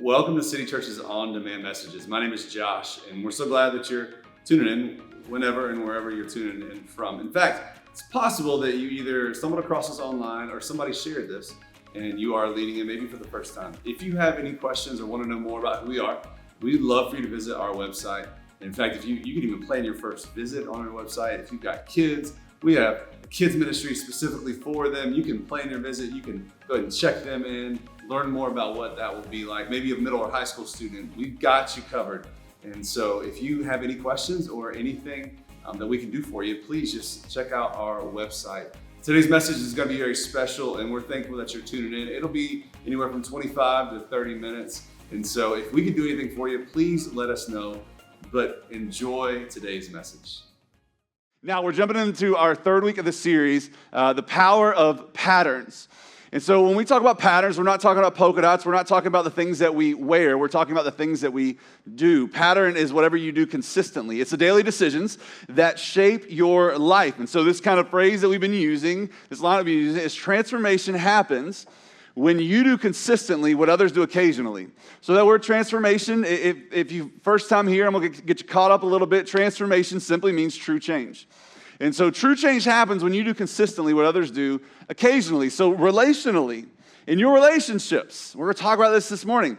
Welcome to City Church's On Demand Messages. My name is Josh, and we're so glad that you're tuning in whenever and wherever you're tuning in from. In fact, it's possible that you either stumbled across us online or somebody shared this and you are leading it maybe for the first time. If you have any questions or want to know more about who we are, we'd love for you to visit our website. In fact, if you can even plan your first visit on our website. If you've got kids, we have a kids ministry specifically for them. You can plan your visit. You can go ahead and check them in, learn more about what that will be like. Maybe a middle or high school student, we've got you covered. And so if you have any questions or anything that we can do for you, please just check out our website. Today's message is going to be very special, and we're thankful that you're tuning in. It'll be anywhere from 25 to 30 minutes. And so if we can do anything for you, please let us know. But enjoy today's message. Now we're jumping into our third week of the series, The Power of Patterns. And so when we talk about patterns, we're not talking about polka dots. We're not talking about the things that we wear. We're talking about the things that we do. Pattern is whatever you do consistently. It's the daily decisions that shape your life. And so this kind of phrase that we've been using, this line that we've been using, is transformation happens when you do consistently what others do occasionally. So that word transformation, if you first time here, I'm going to get you caught up a little bit. Transformation simply means true change. And so true change happens when you do consistently what others do occasionally. So relationally, in your relationships, we're going to talk about this morning.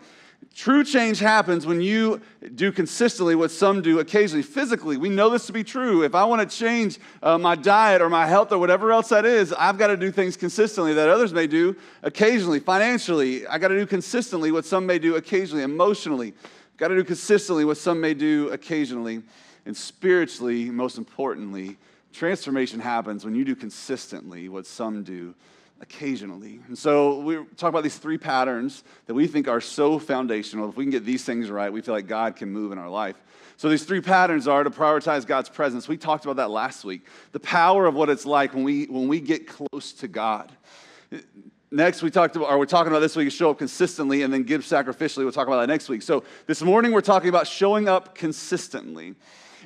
True change happens when you do consistently what some do occasionally. Physically, we know this to be true. If I want to change my diet or my health or whatever else that is, I've got to do things consistently that others may do occasionally. Financially, I got to do consistently what some may do occasionally. Emotionally, got to do consistently what some may do occasionally. And spiritually, most importantly, transformation happens when you do consistently what some do occasionally. And so we talk about these three patterns that we think are so foundational. If we can get these things right, we feel like God can move in our life. So these three patterns are to prioritize God's presence. We talked about that last week. The power of what it's like when we get close to God. Next, we're talking about this week is show up consistently and then give sacrificially. We'll talk about that next week. So this morning, we're talking about showing up consistently.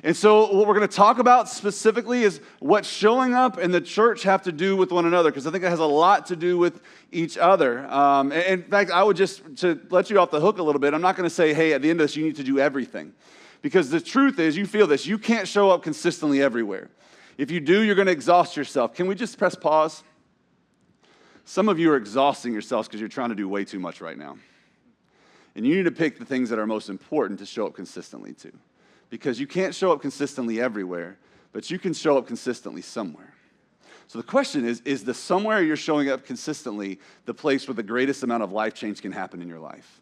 And so what we're going to talk about specifically is what showing up and the church have to do with one another, because I think it has a lot to do with each other. In fact, I would just, to let you off the hook a little bit, I'm not going to say, hey, at the end of this, you need to do everything. Because the truth is, you feel this, you can't show up consistently everywhere. If you do, you're going to exhaust yourself. Can we just press pause? Some of you are exhausting yourselves because you're trying to do way too much right now. And you need to pick the things that are most important to show up consistently to. Because you can't show up consistently everywhere, but you can show up consistently somewhere. So the question is the somewhere you're showing up consistently the place where the greatest amount of life change can happen in your life?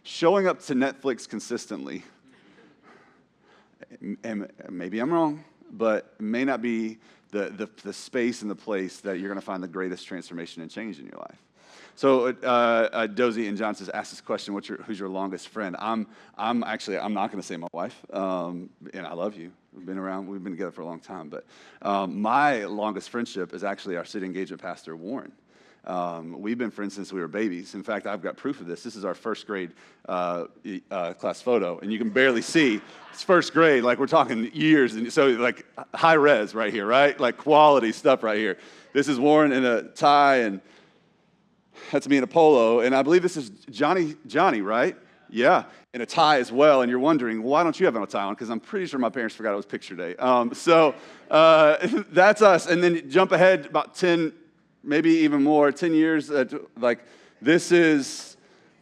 Showing up to Netflix consistently, and maybe I'm wrong, but it may not be the space and the place that you're going to find the greatest transformation and change in your life. So Dozie and John says, ask this question: who's your longest friend? I'm not going to say my wife, and I love you. We've been together for a long time. But my longest friendship is actually our city engagement pastor, Warren. We've been friends since we were babies. In fact, I've got proof of this. This is our first grade class photo, and you can barely see. It's first grade, like we're talking years, and so like high res right here, right? Like quality stuff right here. This is Warren in a tie, and that's me in a polo, and I believe this is Johnny, right? Yeah, in a tie as well, and you're wondering, why don't you have a tie on? Because I'm pretty sure my parents forgot it was picture day. So that's us, and then jump ahead about 10, maybe even more, 10 years, like this is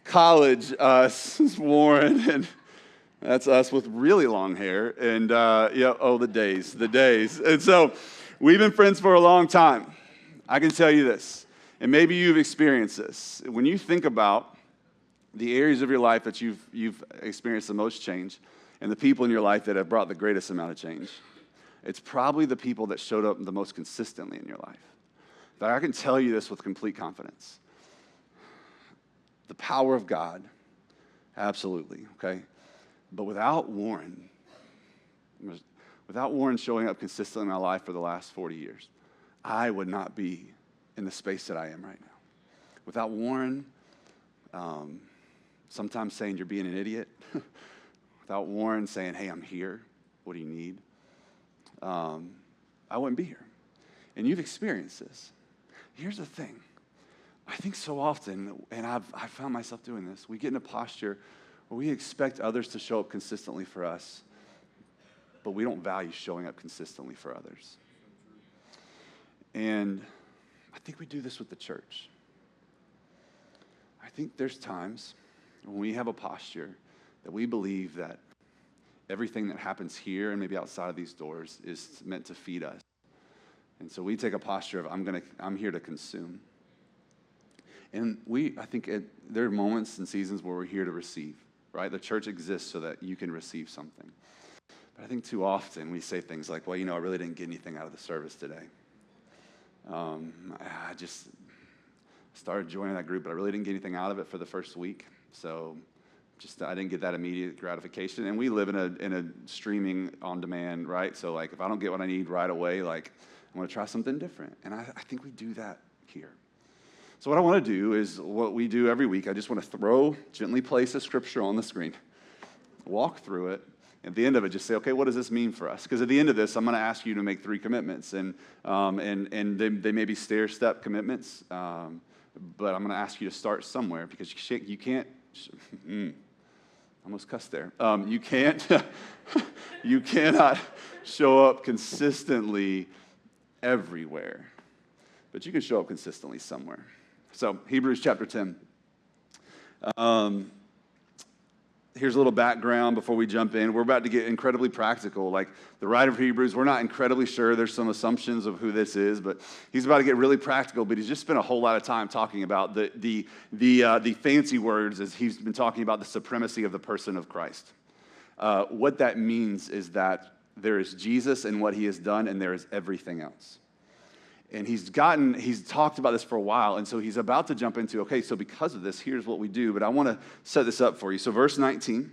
college us, this is Warren, and that's us with really long hair, and the days. And so we've been friends for a long time. I can tell you this. And maybe you've experienced this. When you think about the areas of your life that you've experienced the most change and the people in your life that have brought the greatest amount of change, it's probably the people that showed up the most consistently in your life. But I can tell you this with complete confidence. The power of God, absolutely, okay? But without Warren showing up consistently in my life for the last 40 years, I would not be in the space that I am right now. Without Warren, sometimes saying you're being an idiot. Without Warren saying, hey, I'm here. What do you need? I wouldn't be here. And you've experienced this. Here's the thing. I think so often, and I've found myself doing this, we get in a posture where we expect others to show up consistently for us, but we don't value showing up consistently for others. And I think we do this with the church. I think there's times when we have a posture that we believe that everything that happens here and maybe outside of these doors is meant to feed us. And so we take a posture of, I'm here to consume. And I think there are moments and seasons where we're here to receive, right? The church exists so that you can receive something. But I think too often we say things like, well, I really didn't get anything out of the service today. I just started joining that group, but I really didn't get anything out of it for the first week. So I didn't get that immediate gratification. And we live in a streaming on demand, right? So if I don't get what I need right away, I'm going to try something different. And I think we do that here. So what I want to do is what we do every week. I just want to gently place a scripture on the screen, walk through it. At the end of it, just say, okay, what does this mean for us? Because at the end of this, I'm going to ask you to make 3 commitments. And they may be stair-step commitments, but I'm going to ask you to start somewhere because you can't, almost cussed there. You cannot show up consistently everywhere, but you can show up consistently somewhere. So Hebrews chapter 10. Here's a little background before we jump in. We're about to get incredibly practical. The writer of Hebrews, we're not incredibly sure. There's some assumptions of who this is, but he's about to get really practical. But he's just spent a whole lot of time talking about the fancy words as he's been talking about the supremacy of the person of Christ. What that means is that there is Jesus and what he has done, and there is everything else. And he's talked about this for a while, and so he's about to jump into, okay, so because of this, here's what we do. But I want to set this up for you. So verse 19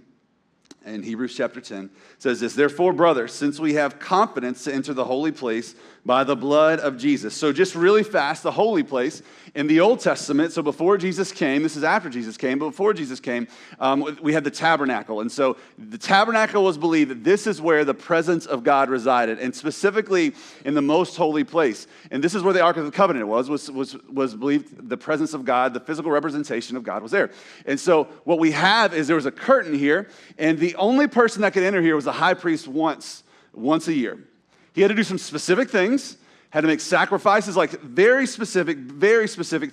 in Hebrews chapter 10 says this, therefore, brothers, since we have confidence to enter the holy place by the blood of Jesus. So just really fast, the holy place in the Old Testament, so before Jesus came, this is after Jesus came, but before Jesus came, we had the tabernacle. And so the tabernacle was believed that this is where the presence of God resided, and specifically in the most holy place. And this is where the Ark of the Covenant was believed the presence of God, the physical representation of God was there. And so what we have is there was a curtain here, and the only person that could enter here was the high priest once a year. He had to do some specific things, had to make sacrifices, very specific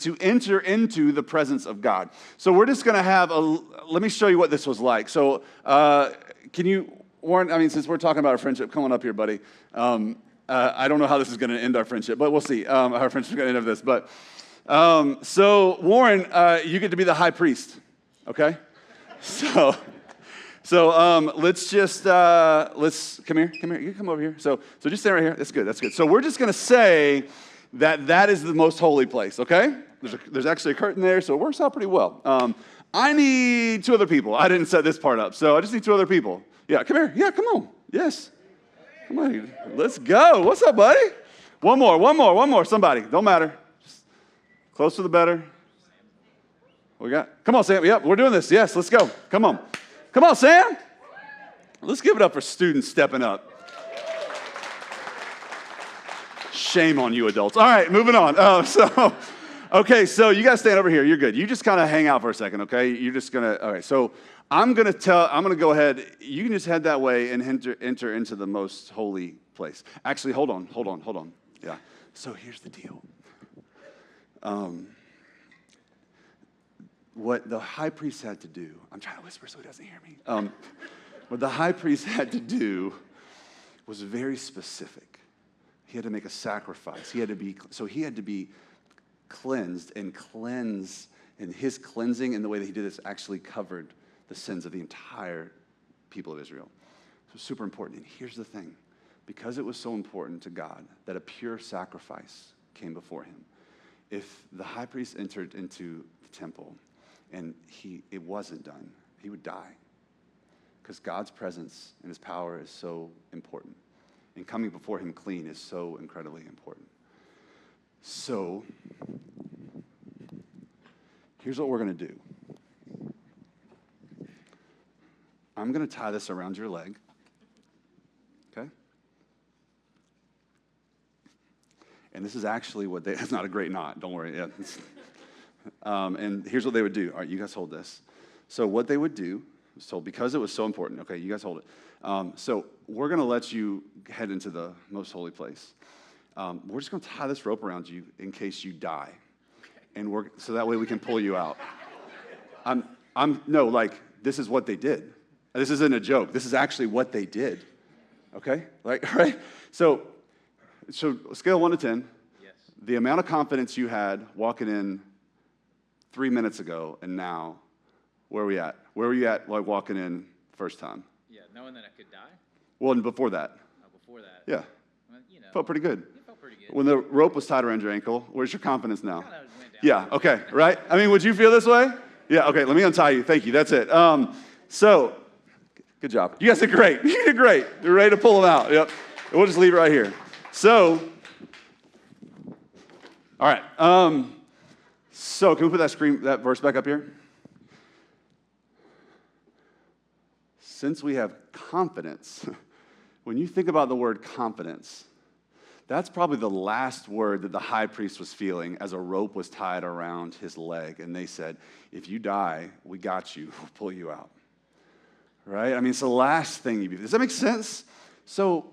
to enter into the presence of God. So we're just going to let me show you what this was like. So can you, Warren, since we're talking about our friendship, come on up here, buddy. I don't know how this is going to end our friendship, but we'll see. Our friendship is going to end of this. But so Warren, you get to be the high priest, okay? So let's come here. You can come over here. So just stay right here. That's good. So we're just going to say that is the most holy place, okay? There's actually a curtain there, so it works out pretty well. I need 2 other people. I didn't set this part up, so I just need 2 other people. Yeah, come here. Yeah, come on. Yes. Come on. Let's go. What's up, buddy? One more. Somebody. Don't matter. Just closer the better. What we got? Come on, Sam. Yep, we're doing this. Yes, let's go. Come on. Come on, Sam. Let's give it up for students stepping up. Shame on you, adults. All right, moving on. Okay, so you guys stand over here. You're good. You just kind of hang out for a second, okay? You're just going to, all right, so I'm going to go ahead. You can just head that way and enter into the most holy place. Actually, hold on. Yeah. So here's the deal. What the high priest had to do, I'm trying to whisper so he doesn't hear me. What the high priest had to do was very specific. He had to make a sacrifice. He had to be cleansed, and his cleansing and the way that he did this actually covered the sins of the entire people of Israel. So super important. And here's the thing. Because it was so important to God that a pure sacrifice came before him, if the high priest entered into the temple and it wasn't done, he would die. Because God's presence and his power is so important. And coming before him clean is so incredibly important. So, here's what we're going to do. I'm going to tie this around your leg. Okay? And this is actually it's not a great knot, don't worry. Yeah, And here's what they would do. All right, you guys hold this. So what they would do, so because it was so important, okay, you guys hold it. So we're going to let you head into the most holy place. We're just going to tie this rope around you in case you die. And so that way we can pull you out. This is what they did. This isn't a joke. This is actually what they did. Okay? Right? So scale 1 to 10, yes. The amount of confidence you had walking in 3 minutes ago and now, where are we at? Where were you at like walking in first time? Yeah, knowing that I could die? Well, and before that? Oh, before that? Yeah. Well, felt pretty good. It felt pretty good. When the rope was tied around your ankle, where's your confidence now? Kind of went down. Yeah, okay, right? I mean, would you feel this way? Yeah, okay, let me untie you. Thank you, that's it. So, good job. You guys did great. You did great. You're ready to pull them out. Yep. We'll just leave it right here. So, all right. So can we put that verse back up here? Since we have confidence, when you think about the word confidence, that's probably the last word that the high priest was feeling as a rope was tied around his leg. And they said, if you die, we got you. We'll pull you out. Right? I mean, it's the last thing you do. Does that make sense? So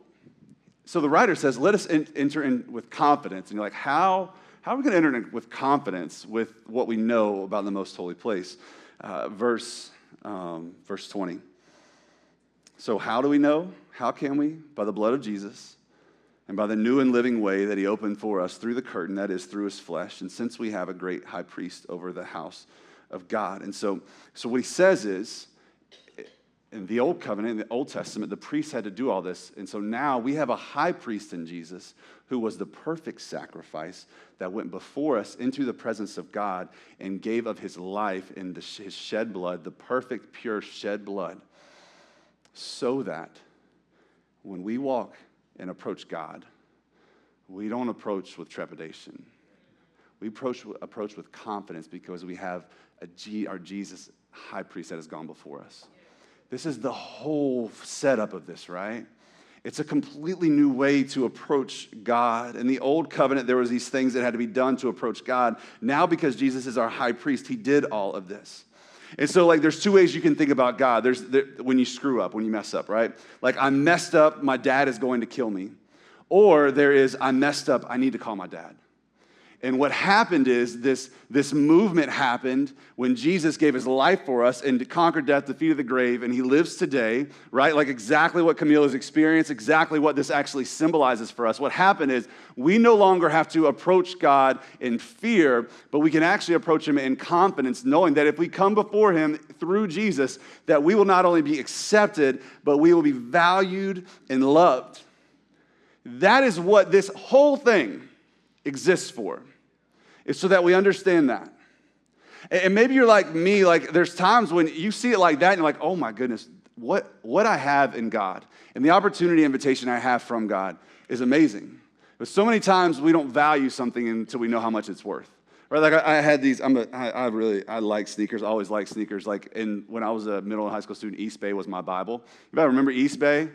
the writer says, let us enter in with confidence. And you're like, how are we going to enter in with confidence with what we know about the most holy place? Verse 20. So how do we know? How can we? By the blood of Jesus and by the new and living way that he opened for us through the curtain, that is, through his flesh. And since we have a great high priest over the house of God. And so what he says is, in the Old Covenant, in the Old Testament, the priests had to do all this. And so now we have a high priest in Jesus who was the perfect sacrifice that went before us into the presence of God and gave of his life in his shed blood, the perfect, pure shed blood, so that when we walk and approach God, we don't approach with trepidation. We approach with confidence because we have our Jesus high priest that has gone before us. This is the whole setup of this, right? It's a completely new way to approach God. In the Old Covenant, there was these things that had to be done to approach God. Now, because Jesus is our high priest, he did all of this. And so, there's two ways you can think about God. There's when you screw up, when you mess up, right? I messed up, my dad is going to kill me. Or there is, I messed up, I need to call my dad. And what happened is this movement happened when Jesus gave his life for us and conquered death, defeated the grave, and he lives today, right? Exactly what Camille has experienced, exactly what this actually symbolizes for us. What happened is we no longer have to approach God in fear, but we can actually approach him in confidence, knowing that if we come before him through Jesus, that we will not only be accepted, but we will be valued and loved. That is what this whole thing exists for. It's so that we understand that. And maybe you're like me, there's times when you see it like that and you're like, oh my goodness, what I have in God and the opportunity invitation I have from God is amazing. But so many times we don't value something until we know how much it's worth. Right? I had these, I like sneakers, I always like sneakers. When I was a middle and high school student, East Bay was my Bible. You guys remember East Bay?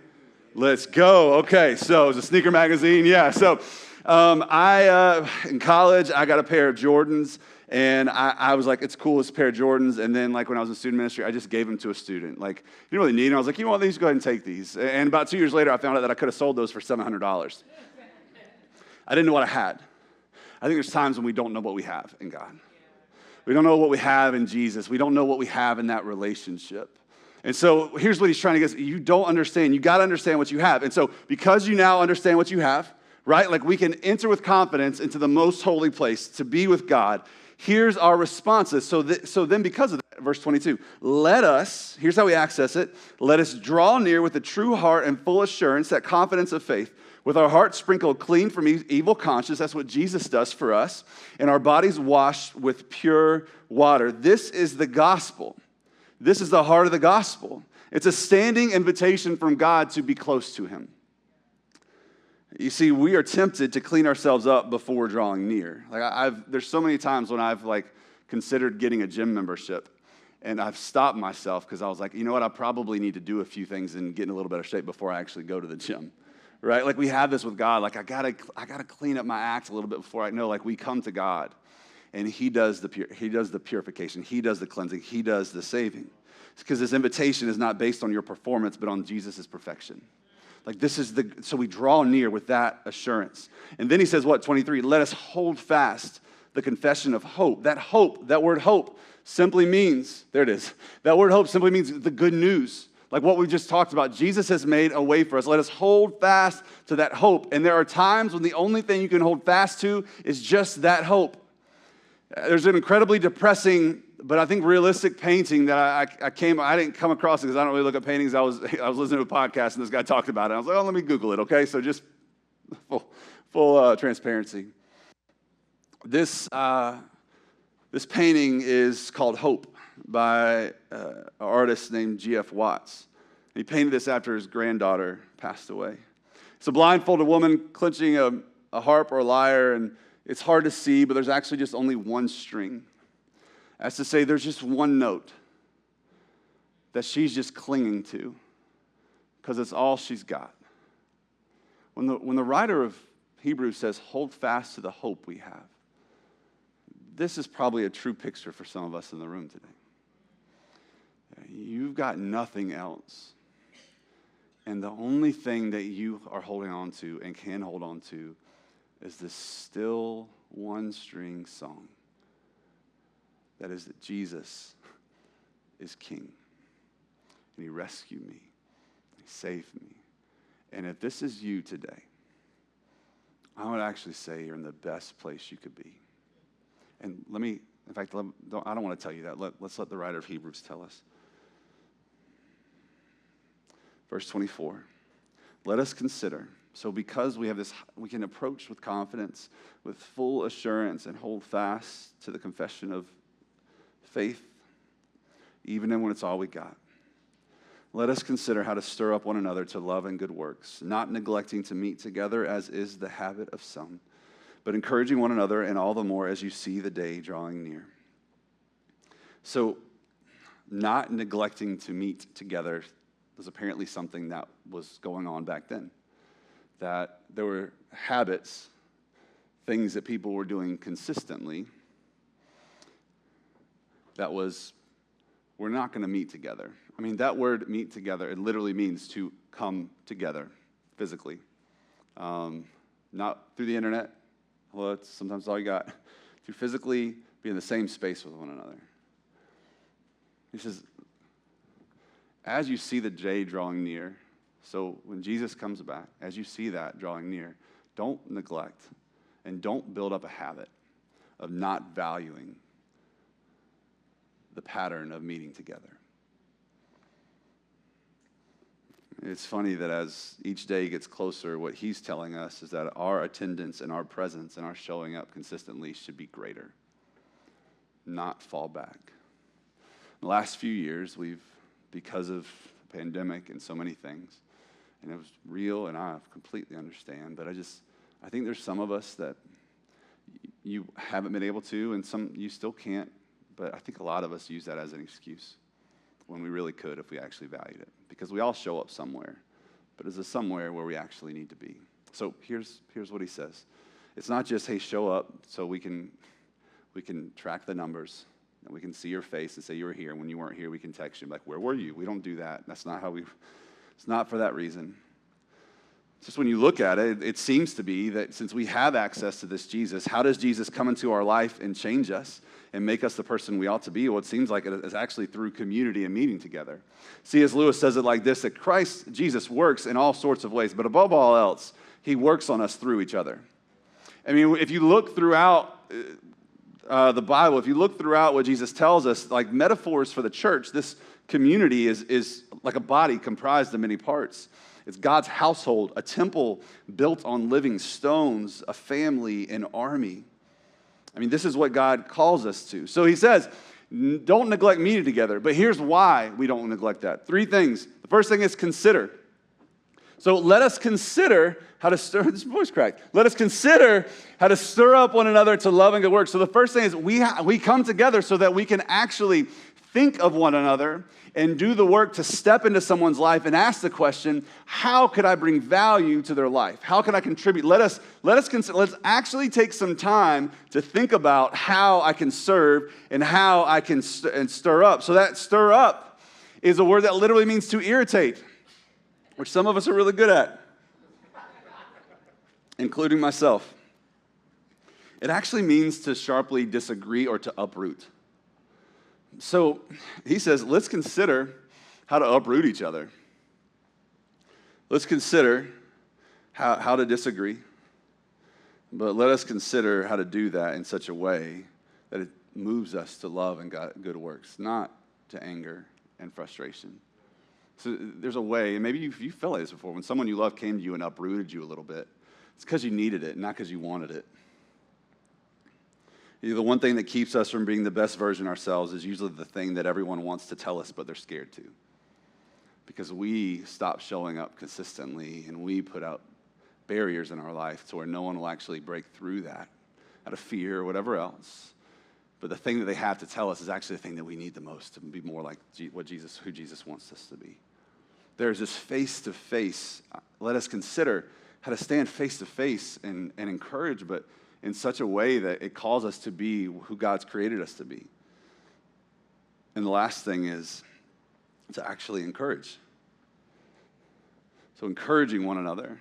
Let's go. Okay, so it was a sneaker magazine, yeah. So in college, I got a pair of Jordans, and I was like, it's cool, it's a pair of Jordans. And then, when I was in student ministry, I just gave them to a student. You didn't really need them. I was like, you want these? Go ahead and take these. And about 2 years later, I found out that I could have sold those for $700. I didn't know what I had. I think there's times when we don't know what we have in God. We don't know what we have in Jesus. We don't know what we have in that relationship. And so here's what he's trying to get. You don't understand. You got to understand what you have. And so because you now understand what you have, right? We can enter with confidence into the most holy place to be with God. Here's our responses. So then because of that, verse 22, here's how we access it. Let us draw near with a true heart and full assurance, that confidence of faith, with our hearts sprinkled clean from evil conscience. That's what Jesus does for us. And our bodies washed with pure water. This is the gospel. This is the heart of the gospel. It's a standing invitation from God to be close to him. You see, we are tempted to clean ourselves up before drawing near. There's so many times when I've considered getting a gym membership, and I've stopped myself because I was like, you know what, I probably need to do a few things and get in a little bit of shape before I actually go to the gym, right? We have this with God. I gotta clean up my act a little bit before I know. We come to God, and he does the purification. He does the cleansing. He does the saving. Because this invitation is not based on your performance, but on Jesus' perfection. Like so we draw near with that assurance. And then he says, what, 23, let us hold fast the confession of hope. That word hope simply means, there it is. That word hope simply means the good news. Like what we just talked about. Jesus has made a way for us. Let us hold fast to that hope. And there are times when the only thing you can hold fast to is just that hope. There's an incredibly depressing, but I think realistic painting that I didn't come across it because I don't really look at paintings. I was listening to a podcast and this guy talked about it. I was like, oh, let me Google it, okay? So just full transparency. This painting is called Hope by an artist named G.F. Watts. He painted this after his granddaughter passed away. It's a blindfolded woman clenching a harp or a lyre, and it's hard to see, but there's actually just only one string. That's to say, there's just one note that she's just clinging to because it's all she's got. When the writer of Hebrews says, hold fast to the hope we have, this is probably a true picture for some of us in the room today. You've got nothing else. And the only thing that you are holding on to and can hold on to is this still one-string song. That is that Jesus is King. And he rescued me. He saved me. And if this is you today, I would actually say you're in the best place you could be. And I don't want to tell you that. Let's let the writer of Hebrews tell us. Verse 24. Let us consider. So because we have this, we can approach with confidence, with full assurance, and hold fast to the confession of faith, even when it's all we got. Let us consider how to stir up one another to love and good works, not neglecting to meet together as is the habit of some, but encouraging one another, and all the more as you see the day drawing near. So, not neglecting to meet together was apparently something that was going on back then. That there were habits, things that people were doing consistently, that was, we're not going to meet together. I mean, that word meet together, it literally means to come together physically. Not through the internet, well, it's sometimes all you got. To physically be in the same space with one another. He says, as you see the day drawing near, so when Jesus comes back, as you see that drawing near, don't neglect and don't build up a habit of not valuing the pattern of meeting together. It's funny that as each day gets closer, what he's telling us is that our attendance and our presence and our showing up consistently should be greater, not fall back. The last few years, because of the pandemic and so many things, and it was real, and I completely understand, but I think there's some of us that you haven't been able to, and some you still can't, but I think a lot of us use that as an excuse when we really could if we actually valued it, because we all show up somewhere, but is it somewhere where we actually need to be? So here's what he says. It's not just, hey, show up so we can track the numbers, and we can see your face and say you were here. And when you weren't here, we can text you like, where were you? We don't do that. That's not how it's not for that reason. It's just when you look at it, it seems to be that since we have access to this Jesus, how does Jesus come into our life and change us and make us the person we ought to be? Well, it seems like it is actually through community and meeting together. C.S. Lewis says it like this, that Jesus works in all sorts of ways, but above all else, he works on us through each other. I mean, if you look throughout the Bible, if you look throughout what Jesus tells us, like metaphors for the church, this community is like a body comprised of many parts. It's God's household, a temple built on living stones, a family, an army. I mean, this is what God calls us to. So he says, don't neglect meeting together. But here's why we don't neglect that. 3 things. The first thing is consider. So let us consider how to stir, this voice cracked. Let us consider how to stir up one another to love and good works. So the first thing is we come together so that we can actually think of one another and do the work to step into someone's life and ask the question, how could I bring value to their life? How can I contribute? Let's actually take some time to think about how I can serve and how I can stir up. So that stir up is a word that literally means to irritate, which some of us are really good at, including myself. It actually means to sharply disagree or to uproot. So he says, let's consider how to uproot each other. Let's consider how to disagree. But let us consider how to do that in such a way that it moves us to love and good works, not to anger and frustration. So there's a way, and maybe you felt like this before, when someone you love came to you and uprooted you a little bit, it's because you needed it, not because you wanted it. The one thing that keeps us from being the best version of ourselves is usually the thing that everyone wants to tell us, but they're scared to. Because we stop showing up consistently, and we put out barriers in our life to where no one will actually break through that out of fear or whatever else. But the thing that they have to tell us is actually the thing that we need the most to be more like who Jesus wants us to be. There's this face-to-face. Let us consider how to stand face-to-face and encourage, but in such a way that it calls us to be who God's created us to be. And the last thing is to actually encourage. So encouraging one another.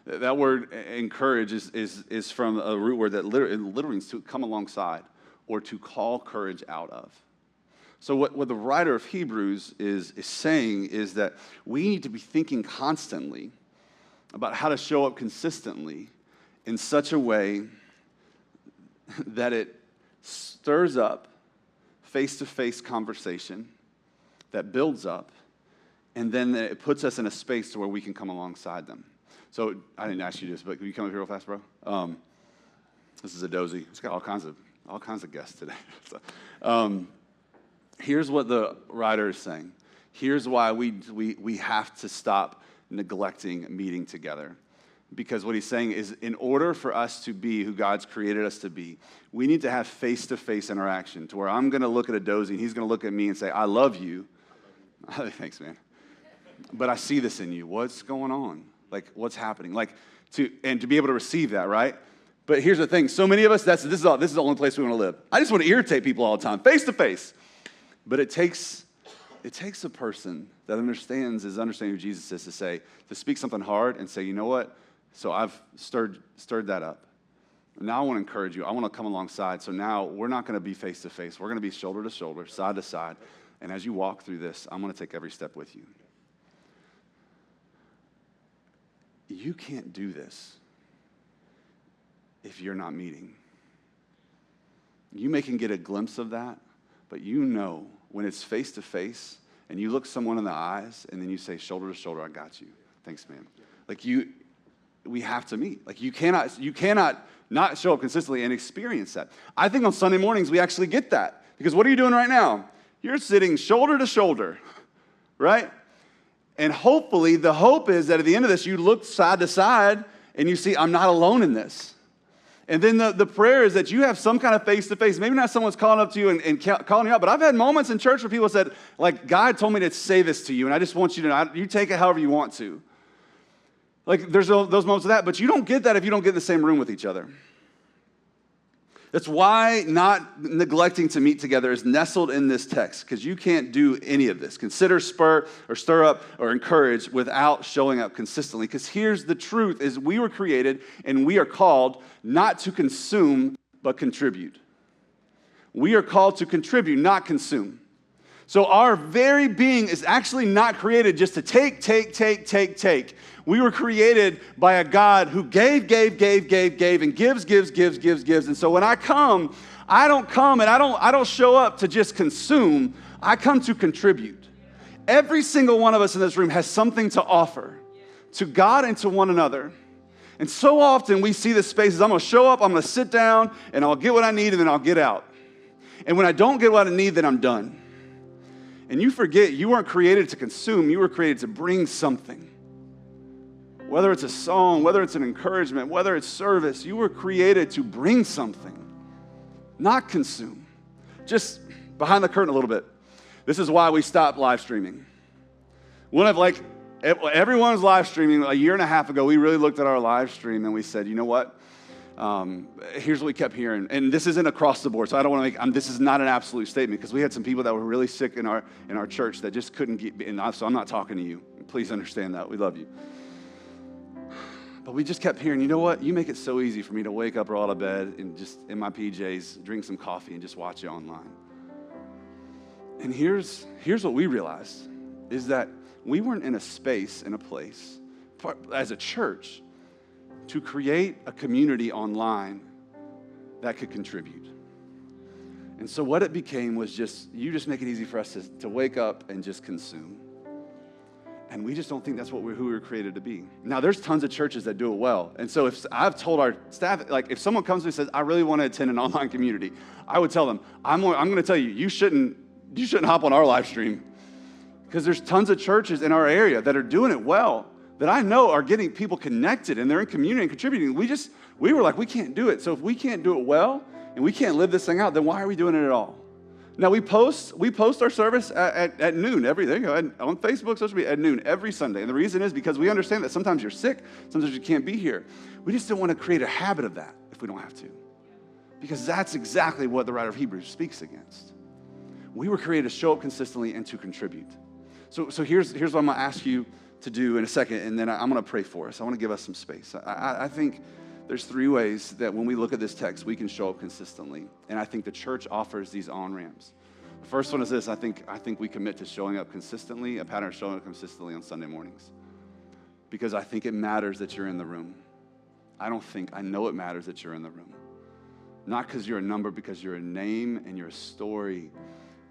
That word encourage is from a root word that literally means to come alongside or to call courage out of. So what the writer of Hebrews is saying is that we need to be thinking constantly about how to show up consistently in such a way that it stirs up face-to-face conversation that builds up, and then it puts us in a space to where we can come alongside them. So I didn't ask you this, but can you come up here real fast, bro? This is a dozy. It's got all kinds of guests today. So, here's what the writer is saying. Here's why we have to stop neglecting meeting together. Because what he's saying is, in order for us to be who God's created us to be, we need to have face-to-face interaction to where I'm going to look at a dozy and he's going to look at me and say, I love you. Thanks, man. But I see this in you. What's going on? Like, what's happening? To be able to receive that, right? But here's the thing. So many of us, this is the only place we want to live. I just want to irritate people all the time, face-to-face. But it takes a person that understands who Jesus is to speak something hard and say, you know what? So I've stirred that up. Now I want to encourage you. I want to come alongside. So now we're not going to be face to face. We're going to be shoulder to shoulder, side to side. And as you walk through this, I'm going to take every step with you. You can't do this if you're not meeting. You may can get a glimpse of that, but you know when it's face to face and you look someone in the eyes and then you say shoulder to shoulder, I got you. Thanks, man. We have to meet. You cannot not show up consistently and experience that. I think on Sunday mornings we actually get that. Because what are you doing right now? You're sitting shoulder to shoulder, right? And hopefully the hope is that at the end of this you look side to side and you see, I'm not alone in this. And then the prayer is that you have some kind of face-to-face. Maybe not someone's calling up to you and calling you out, but I've had moments in church where people said, God told me to say this to you, and I just want you to know, you take it however you want to. There's those moments of that, but you don't get that if you don't get in the same room with each other. That's why not neglecting to meet together is nestled in this text, because you can't do any of this. Consider, spur, or stir up, or encourage without showing up consistently. Because here's the truth, is we were created and we are called not to consume, but contribute. We are called to contribute, not consume. So our very being is actually not created just to take. We were created by a God who gave, and gives. And so when I come, I don't come and I don't show up to just consume. I come to contribute. Every single one of us in this room has something to offer to God and to one another. And so often we see this space as I'm going to show up, I'm going to sit down, and I'll get what I need, and then I'll get out. And when I don't get what I need, then I'm done. And you forget you weren't created to consume. You were created to bring something. Whether it's a song, whether it's an encouragement, whether it's service, you were created to bring something, not consume. Just behind the curtain a little bit. This is why we stopped live streaming. Everyone was live streaming. A year and a half ago, we really looked at our live stream and we said, you know what? Here's what we kept hearing. And this isn't across the board, so I don't want to make, this is not an absolute statement, because we had some people that were really sick in our church that just couldn't get, so I'm not talking to you. Please understand that. We love you. But we just kept hearing, you know what? You make it so easy for me to wake up, roll out of bed, and just in my PJs, drink some coffee, and just watch you online. And here's what we realized, is that we weren't in a space, in a place, as a church, to create a community online that could contribute. And so what it became was you just make it easy for us to wake up and just consume. And we just don't think that's who we were created to be. Now, there's tons of churches that do it well. And so if I've told our staff, like if someone comes to me and says, I really want to attend an online community, I would tell them, I'm going to tell you, you shouldn't hop on our live stream. Because there's tons of churches in our area that are doing it well, that I know are getting people connected and they're in community and contributing. We were like, we can't do it. So if we can't do it well and we can't live this thing out, then why are we doing it at all? Now, we post our service at noon every day, on Facebook, social media, at noon every Sunday. And the reason is because we understand that sometimes you're sick, sometimes you can't be here. We just don't want to create a habit of that if we don't have to. Because that's exactly what the writer of Hebrews speaks against. We were created to show up consistently and to contribute. So here's what I'm going to ask you to do in a second, and then I'm going to pray for us. I want to give us some space. I think there's 3 ways that when we look at this text, we can show up consistently. And I think the church offers these on-ramps. The first one is this. I think we commit to showing up consistently, a pattern of showing up consistently on Sunday mornings. Because I think it matters that you're in the room. I know it matters that you're in the room. Not because you're a number, because you're a name and you're a story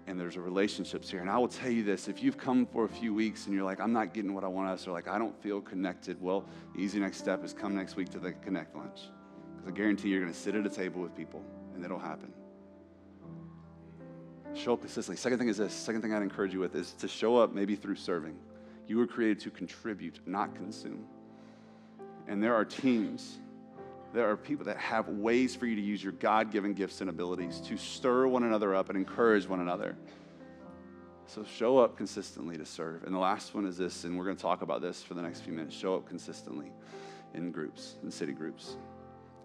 and there's relationships here. And I will tell you this, if you've come for a few weeks and you're like, I'm not getting what I want us, or like, I don't feel connected, well, the easy next step is come next week to the Connect Lunch. Because I guarantee you're going to sit at a table with people, and it'll happen. Show up consistently. Second thing is this. Second thing I'd encourage you with is to show up maybe through serving. You were created to contribute, not consume. And there are teams, there are people that have ways for you to use your God-given gifts and abilities to stir one another up and encourage one another. So show up consistently to serve. And the last one is this, and we're going to talk about this for the next few minutes. Show up consistently in groups, in city groups.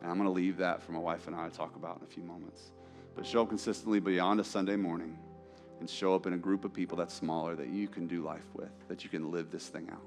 And I'm going to leave that for my wife and I to talk about in a few moments. But show up consistently beyond a Sunday morning and show up in a group of people that's smaller that you can do life with, that you can live this thing out.